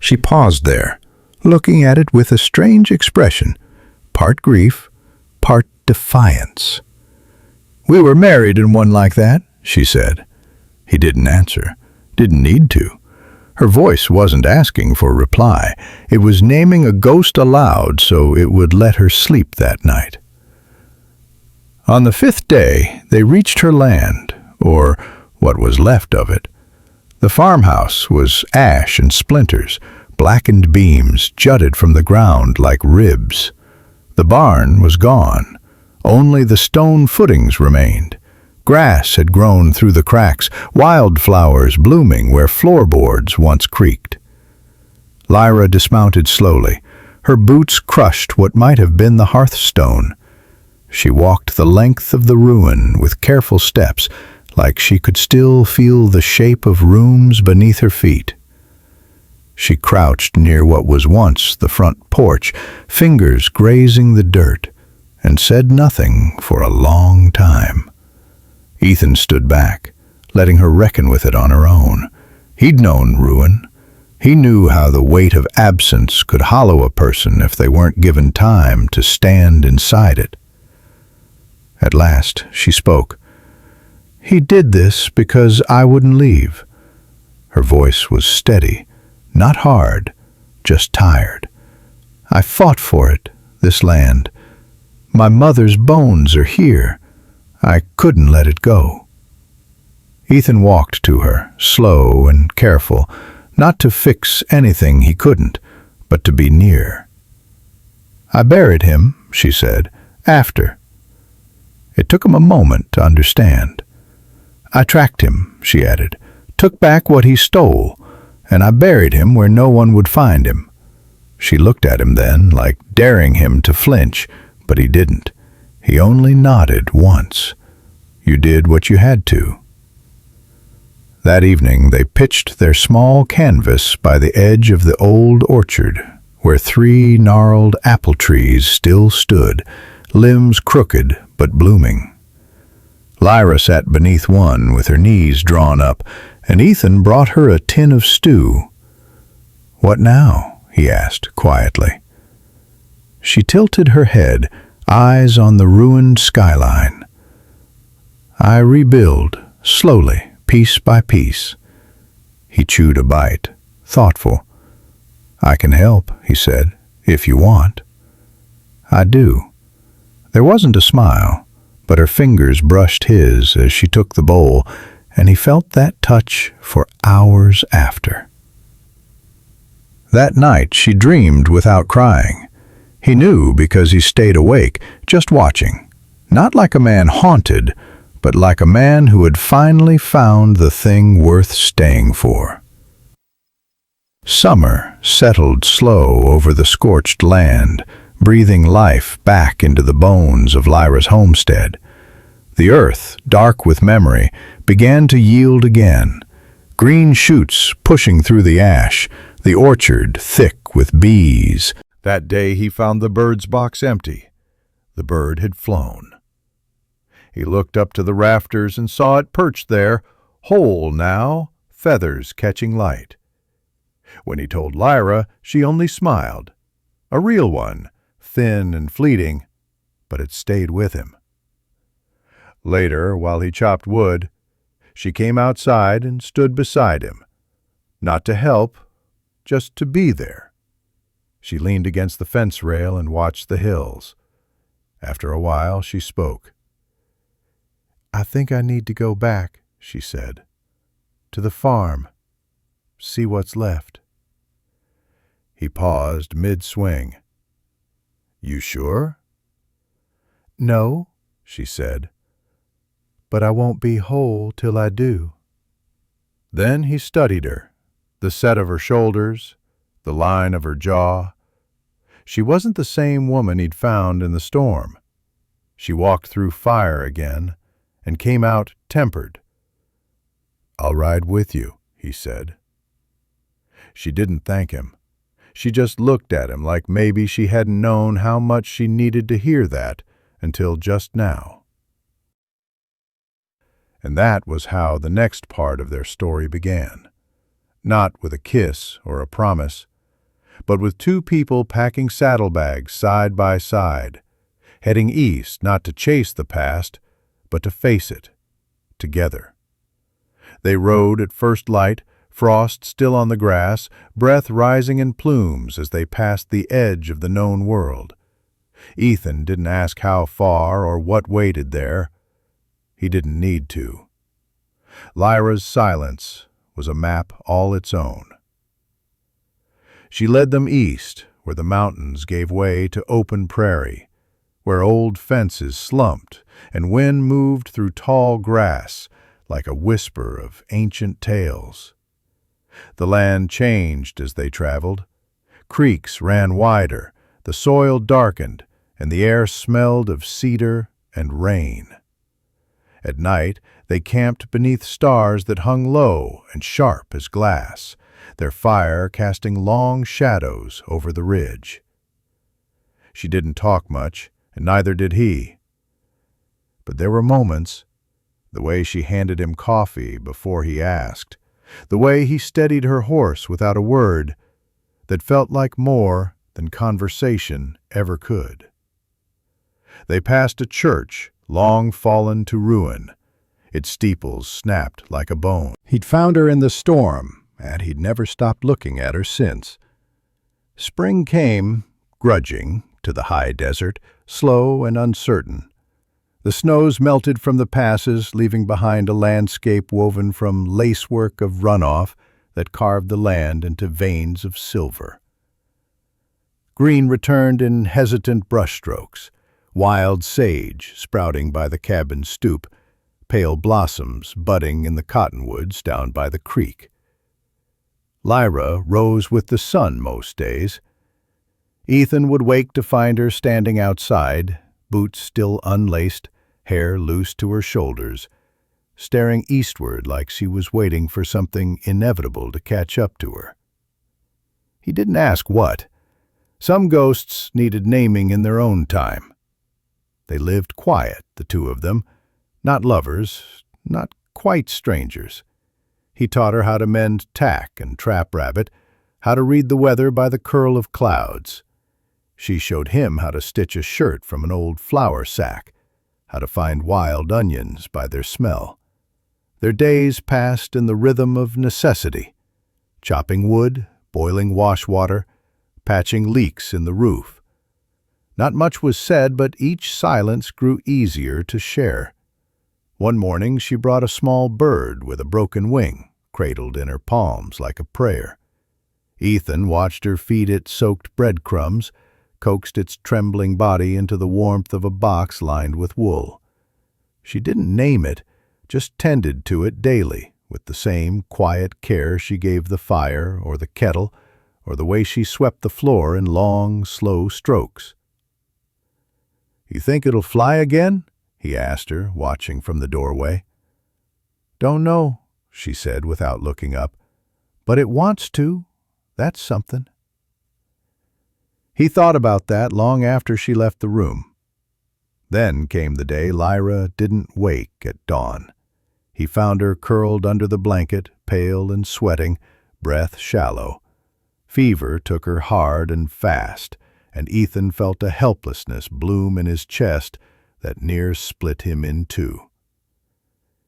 She paused there, looking at it with a strange expression, part grief, part defiance. "We were married in one like that," she said. He didn't answer, didn't need to. Her voice wasn't asking for a reply. It was naming a ghost aloud so it would let her sleep that night. On the 5th day, they reached her land, or what was left of it. The farmhouse was ash and splinters. Blackened beams jutted from the ground like ribs. The barn was gone. Only the stone footings remained. Grass had grown through the cracks, wildflowers blooming where floorboards once creaked. Lyra dismounted slowly. Her boots crushed what might have been the hearthstone. She walked the length of the ruin with careful steps, like she could still feel the shape of rooms beneath her feet. She crouched near what was once the front porch, fingers grazing the dirt, and said nothing for a long time. Ethan stood back, letting her reckon with it on her own. He'd known ruin. He knew how the weight of absence could hollow a person if they weren't given time to stand inside it. At last she spoke. "He did this because I wouldn't leave." Her voice was steady, not hard, just tired. "I fought for it, this land. My mother's bones are here. I couldn't let it go." Ethan walked to her, slow and careful, not to fix anything he couldn't, but to be near. "I buried him," she said, "after." It took him a moment to understand. "I tracked him," she added, "took back what he stole, and I buried him where no one would find him." She looked at him then, like daring him to flinch, but he didn't. He only nodded once. "You did what you had to." That evening they pitched their small canvas by the edge of the old orchard, where 3 gnarled apple trees still stood, limbs crooked but blooming. Lyra sat beneath one with her knees drawn up, and Ethan brought her a tin of stew. "What now?" he asked quietly. She tilted her head, eyes on the ruined skyline. "I rebuild, slowly, piece by piece." He chewed a bite, thoughtful. "I can help," he said, "if you want." "I do." There wasn't a smile, but her fingers brushed his as she took the bowl, and he felt that touch for hours after. That night she dreamed without crying. He knew because he stayed awake, just watching, not like a man haunted, but like a man who had finally found the thing worth staying for. Summer settled slow over the scorched land, breathing life back into the bones of Lyra's homestead. The earth, dark with memory, began to yield again, green shoots pushing through the ash, the orchard thick with bees. That day he found the bird's box empty. The bird had flown. He looked up to the rafters and saw it perched there, whole now, feathers catching light. When he told Lyra, she only smiled. A real one, thin and fleeting, but it stayed with him. Later, while he chopped wood, she came outside and stood beside him. Not to help, just to be there. She leaned against the fence rail and watched the hills. After a while, she spoke. "I think I need to go back," she said, "to the farm, see what's left." He paused mid-swing. "You sure?" "No," she said, "but I won't be whole till I do." Then he studied her, the set of her shoulders, the line of her jaw. She wasn't the same woman he'd found in the storm. She walked through fire again and came out tempered. "I'll ride with you," he said. She didn't thank him. She just looked at him like maybe she hadn't known how much she needed to hear that until just now. And that was how the next part of their story began. Not with a kiss or a promise, but with two people packing saddlebags side by side, heading east not to chase the past, but to face it, together. They rode at first light, frost still on the grass, breath rising in plumes as they passed the edge of the known world. Ethan didn't ask how far or what waited there. He didn't need to. Lyra's silence was a map all its own. She led them east, where the mountains gave way to open prairie, where old fences slumped and wind moved through tall grass like a whisper of ancient tales. The land changed as they traveled. Creeks ran wider, the soil darkened, and the air smelled of cedar and rain. At night, they camped beneath stars that hung low and sharp as glass, their fire casting long shadows over the ridge. She didn't talk much, and neither did he. But there were moments, the way she handed him coffee before he asked, the way he steadied her horse without a word, that felt like more than conversation ever could. They passed a church long fallen to ruin. Its steeples snapped like a bone. He'd found her in the storm, and he'd never stopped looking at her since. Spring came, grudging, to the high desert, slow and uncertain. The snows melted from the passes, leaving behind a landscape woven from lacework of runoff that carved the land into veins of silver. Green returned in hesitant brushstrokes, wild sage sprouting by the cabin stoop, pale blossoms budding in the cottonwoods down by the creek. Lyra rose with the sun most days. Ethan would wake to find her standing outside, boots still unlaced, hair loose to her shoulders, staring eastward like she was waiting for something inevitable to catch up to her. He didn't ask what. Some ghosts needed naming in their own time. They lived quiet, the two of them, not lovers, not quite strangers. He taught her how to mend tack and trap rabbit, how to read the weather by the curl of clouds. She showed him how to stitch a shirt from an old flour sack, how to find wild onions by their smell. Their days passed in the rhythm of necessity, chopping wood, boiling wash water, patching leaks in the roof. Not much was said, but each silence grew easier to share. One morning she brought a small bird with a broken wing, cradled in her palms like a prayer. Ethan watched her feed it soaked breadcrumbs, coaxed its trembling body into the warmth of a box lined with wool. She didn't name it, just tended to it daily, with the same quiet care she gave the fire or the kettle, or the way she swept the floor in long, slow strokes. "You think it'll fly again?" he asked her, watching from the doorway. "Don't know," she said without looking up. "But it wants to. That's something." He thought about that long after she left the room. Then came the day Lyra didn't wake at dawn. He found her curled under the blanket, pale and sweating, breath shallow. Fever took her hard and fast, and Ethan felt a helplessness bloom in his chest that near split him in two.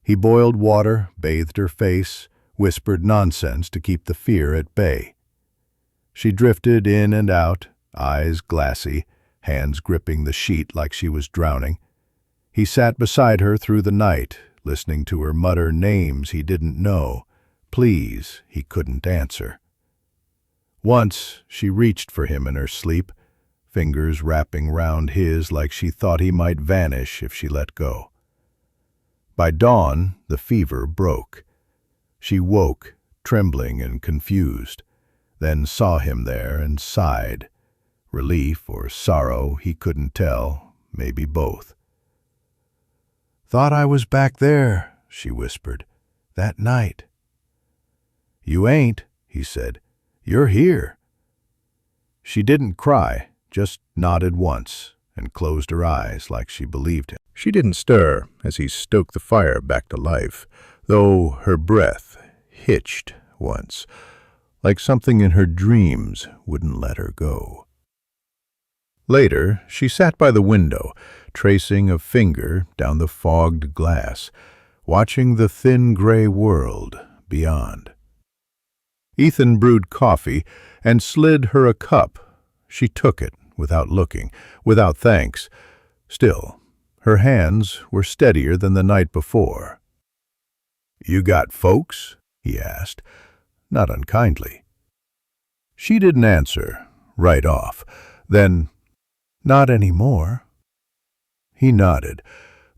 He boiled water, bathed her face, whispered nonsense to keep the fear at bay. She drifted in and out, eyes glassy, hands gripping the sheet like she was drowning. He sat beside her through the night, listening to her mutter names he didn't know, pleas he couldn't answer. Once she reached for him in her sleep, fingers wrapping round his like she thought he might vanish if she let go. By dawn, the fever broke. She woke, trembling and confused, then saw him there and sighed. Relief or sorrow, he couldn't tell, maybe both. "Thought I was back there," she whispered, "that night." "You ain't," he said. "You're here." She didn't cry, just nodded once and closed her eyes like she believed him. She didn't stir as he stoked the fire back to life, though her breath hitched once. like something in her dreams wouldn't let her go. Later, she sat by the window, tracing a finger down the fogged glass, watching the thin gray world beyond. Ethan brewed coffee and slid her a cup. She took it without looking, without thanks. Still, her hands were steadier than the night before. "You got folks?" he asked, not unkindly. She didn't answer, right off. Then, "Not anymore." He nodded.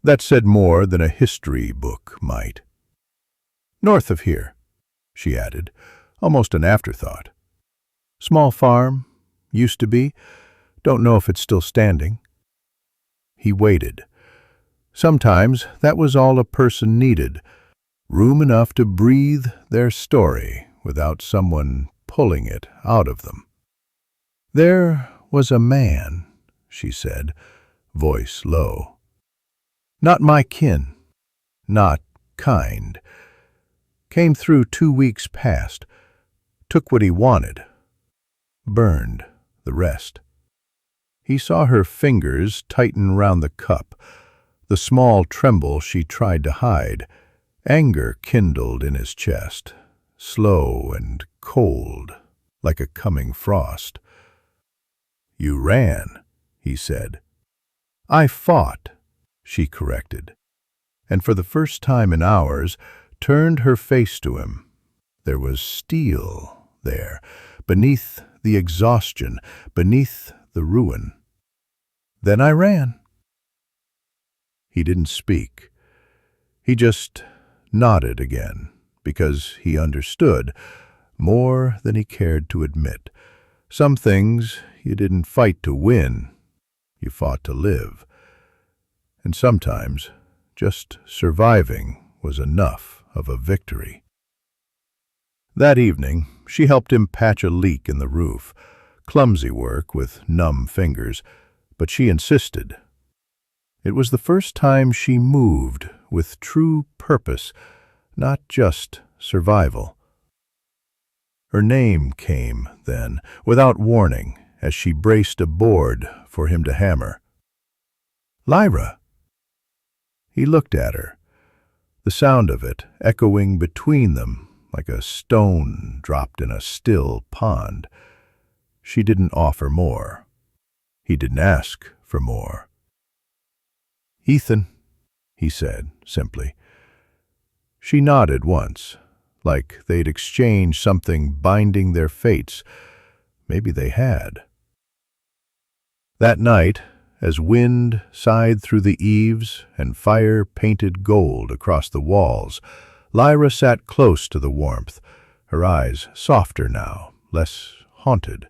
That said more than a history book might. "North of here," she added, almost an afterthought. "Small farm, used to be. Don't know if it's still standing." He waited. Sometimes that was all a person needed, room enough to breathe their story without someone pulling it out of them. "There was a man," she said, voice low. "Not my kin, not kind. Came through 2 weeks past, took what he wanted, burned the rest." He saw her fingers tighten round the cup, the small tremble she tried to hide. Anger kindled in his chest, slow and cold, like a coming frost. "You ran," he said. "I fought," she corrected, and for the first time in hours turned her face to him. There was steel there, beneath the exhaustion, beneath the ruin. "Then I ran." He didn't speak. He just nodded again, because he understood, more than he cared to admit. Some things you didn't fight to win, you fought to live. And sometimes just surviving was enough of a victory. That evening, she helped him patch a leak in the roof. Clumsy work with numb fingers, but she insisted. It was the first time she moved with true purpose, not just survival. Her name came, then, without warning, as she braced a board for him to hammer. "Lyra." He looked at her, the sound of it echoing between them like a stone dropped in a still pond. She didn't offer more. He didn't ask for more. "Ethan," he said simply. She nodded once, like they'd exchanged something binding their fates. Maybe they had. That night, as wind sighed through the eaves and fire painted gold across the walls, Lyra sat close to the warmth, her eyes softer now, less haunted.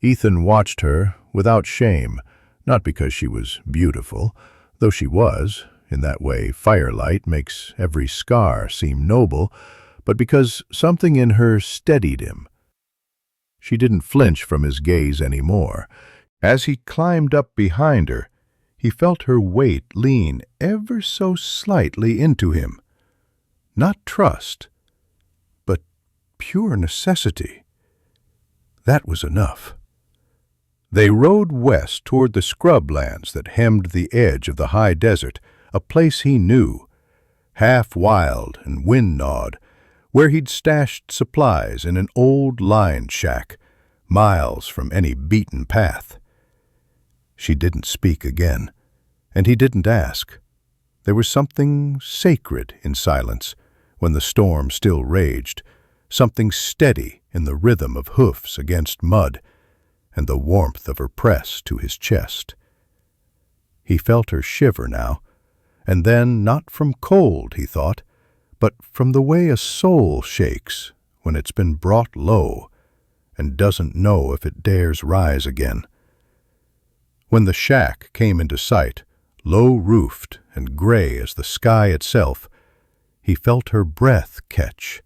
Ethan watched her without shame, not because she was beautiful, though she was. In that way, firelight makes every scar seem noble, but because something in her steadied him. She didn't flinch from his gaze anymore. As he climbed up behind her, he felt her weight lean ever so slightly into him. Not trust, but pure necessity. That was enough. They rode west toward the scrublands that hemmed the edge of the high desert, a place he knew, half wild and wind-gnawed, where he'd stashed supplies in an old line shack, miles from any beaten path. She didn't speak again, and he didn't ask. There was something sacred in silence when the storm still raged, something steady in the rhythm of hoofs against mud, and the warmth of her press to his chest. He felt her shiver now, and then not from cold, he thought, but from the way a soul shakes when it's been brought low and doesn't know if it dares rise again. When the shack came into sight, low-roofed and gray as the sky itself, he felt her breath catch.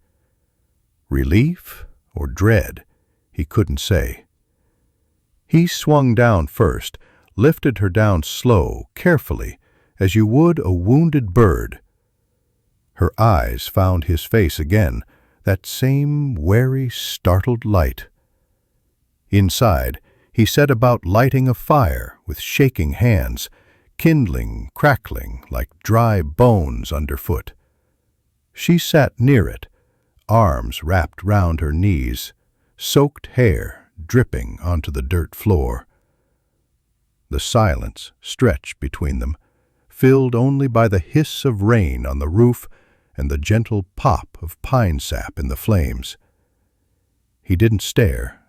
Relief or dread, he couldn't say. He swung down first, lifted her down slow, carefully, as you would a wounded bird. Her eyes found his face again, that same wary, startled light. Inside, he set about lighting a fire with shaking hands, kindling, crackling like dry bones underfoot. She sat near it, arms wrapped round her knees, soaked hair dripping onto the dirt floor. The silence stretched between them, filled only by the hiss of rain on the roof and the gentle pop of pine sap in the flames. He didn't stare,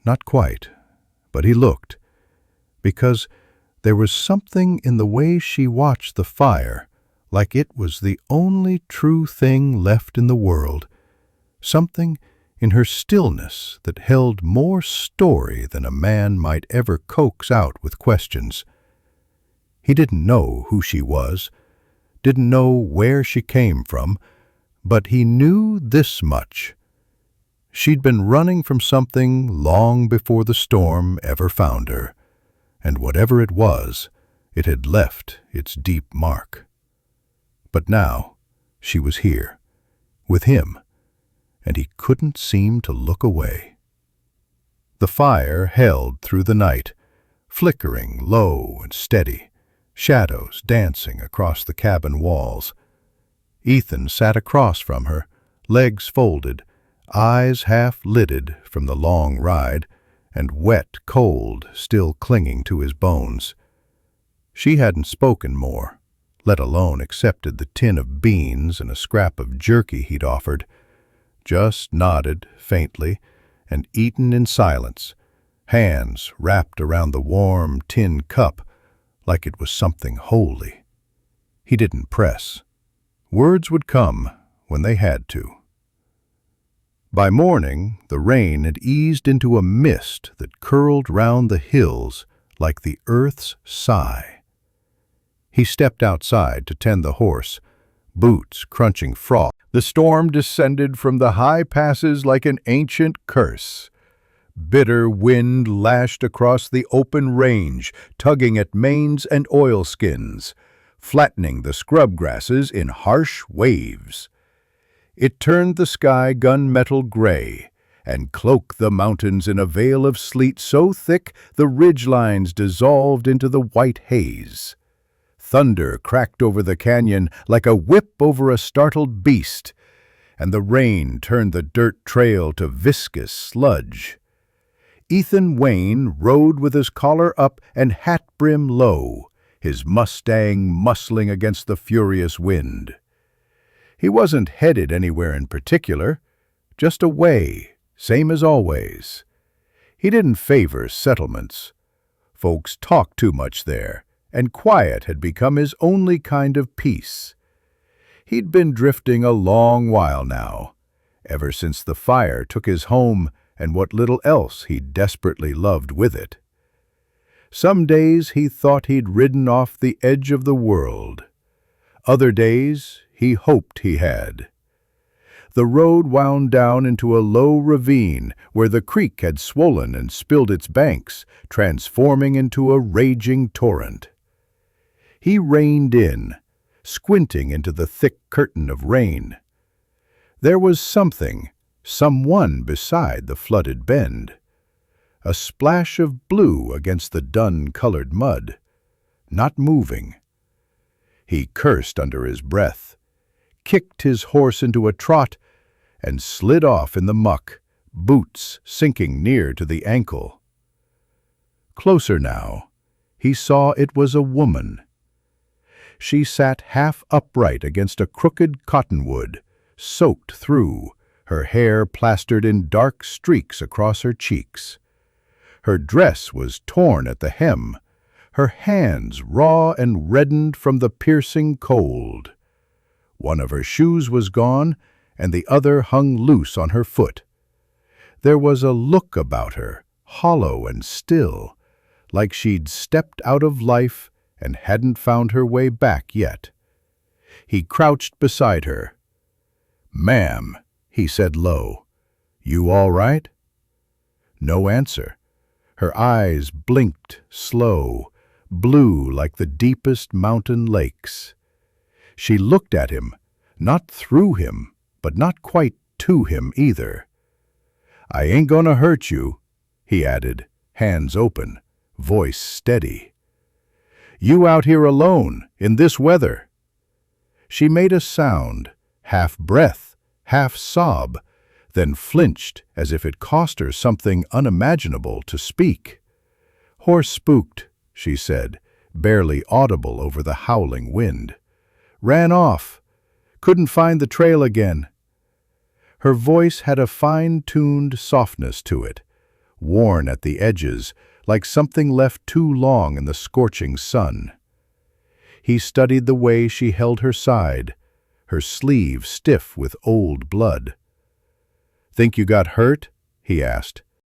not quite, but he looked, because there was something in the way she watched the fire, like it was the only true thing left in the world, something in her stillness that held more story than a man might ever coax out with questions. He didn't know who she was, didn't know where she came from, but he knew this much. She'd been running from something long before the storm ever found her, and whatever it was, it had left its deep mark. But now she was here, with him, and he couldn't seem to look away. The fire held through the night, flickering low and steady, shadows dancing across the cabin walls. Ethan sat across from her, legs folded, eyes half-lidded from the long ride, and wet cold still clinging to his bones. She hadn't spoken more, let alone accepted the tin of beans and a scrap of jerky he'd offered, just nodded faintly and eaten in silence, hands wrapped around the warm tin cup like it was something holy. He didn't press. Words would come when they had to. By morning, the rain had eased into a mist that curled round the hills like the earth's sigh. He stepped outside to tend the horse, boots crunching froth. The storm descended from the high passes like an ancient curse. Bitter wind lashed across the open range, tugging at manes and oilskins, flattening the scrub grasses in harsh waves. It turned the sky gunmetal gray and cloaked the mountains in a veil of sleet so thick the ridgelines dissolved into the white haze. Thunder cracked over the canyon like a whip over a startled beast, and the rain turned the dirt trail to viscous sludge. Ethan Wayne rode with his collar up and hat brim low, his Mustang muscling against the furious wind. He wasn't headed anywhere in particular, just away, same as always. He didn't favor settlements. Folks talked too much there, and quiet had become his only kind of peace. He'd been drifting a long while now, ever since the fire took his home and what little else he desperately loved with it. Some days he thought he'd ridden off the edge of the world. Other days he hoped he had. The road wound down into a low ravine where the creek had swollen and spilled its banks, transforming into a raging torrent. He reined in, squinting into the thick curtain of rain. There was something, someone beside the flooded bend. A splash of blue against the dun-colored mud, not moving. He cursed under his breath, kicked his horse into a trot, and slid off in the muck, boots sinking near to the ankle. Closer now, he saw it was a woman. She sat half upright against a crooked cottonwood, soaked through, her hair plastered in dark streaks across her cheeks. Her dress was torn at the hem, her hands raw and reddened from the piercing cold. One of her shoes was gone, and the other hung loose on her foot. There was a look about her, hollow and still, like she'd stepped out of life and hadn't found her way back yet. He crouched beside her. "Ma'am," he said low, "you all right?" No answer. Her eyes blinked slow, blue like the deepest mountain lakes. She looked at him, not through him, but not quite to him either. "I ain't gonna hurt you," he added, hands open, voice steady. "You out here alone, in this weather." She made a sound, half breath, half sob, then flinched as if it cost her something unimaginable to speak. "Horse spooked," she said, barely audible over the howling wind. "Ran off. Couldn't find the trail again." Her voice had a fine-tuned softness to it, worn at the edges, like something left too long in the scorching sun. He studied the way she held her side, her sleeve stiff with old blood. "Think you got hurt?" he asked,